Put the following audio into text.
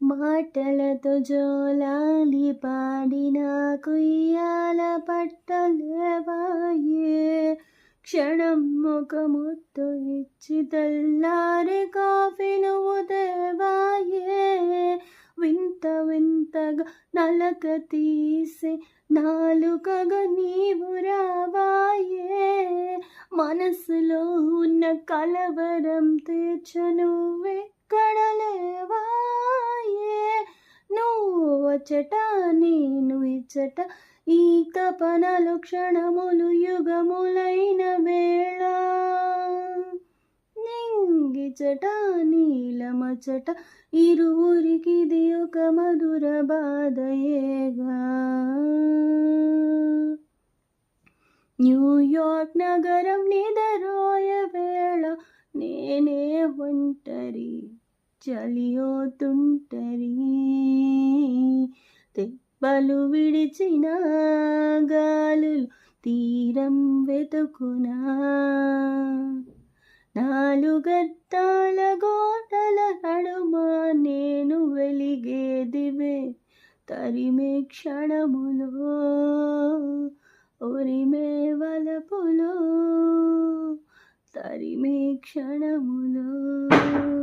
మాటలతో జోలాలి పాడిన కుయ్యాల పట్టలేవాయే. క్షణం ఒక ముద్దు ఇచ్చి తెల్లారి కాఫీ నువ్వు తేవాయే. వింత వింతగా నలక తీసే నాలుకగా నీవు రావాయే. మనసులో ఉన్న కలవరం తీర్చ నువ్వెక్కడ లేవాయే. నువ్వు వచ్చట నేను ఇచ్చట ఈ తపనలు క్షణములు యుగములైన వేళ. నింగిచట నీలమచట ఇరువురికిది ఒక మధుర బాధయేగా. న్యూయార్క్ నగరం నిదరోయ వేళ నేనే ఒంటరి చలియో తుంటరి. తెప్పలు విడిచిన గాలులు తీరం వెతుకునా. నాలుగద్దాల గోడల నడుమ నేను వెలిగే దివే తరిమే క్షణములో ఉరిమే వలపులో తరిమే క్షణములో.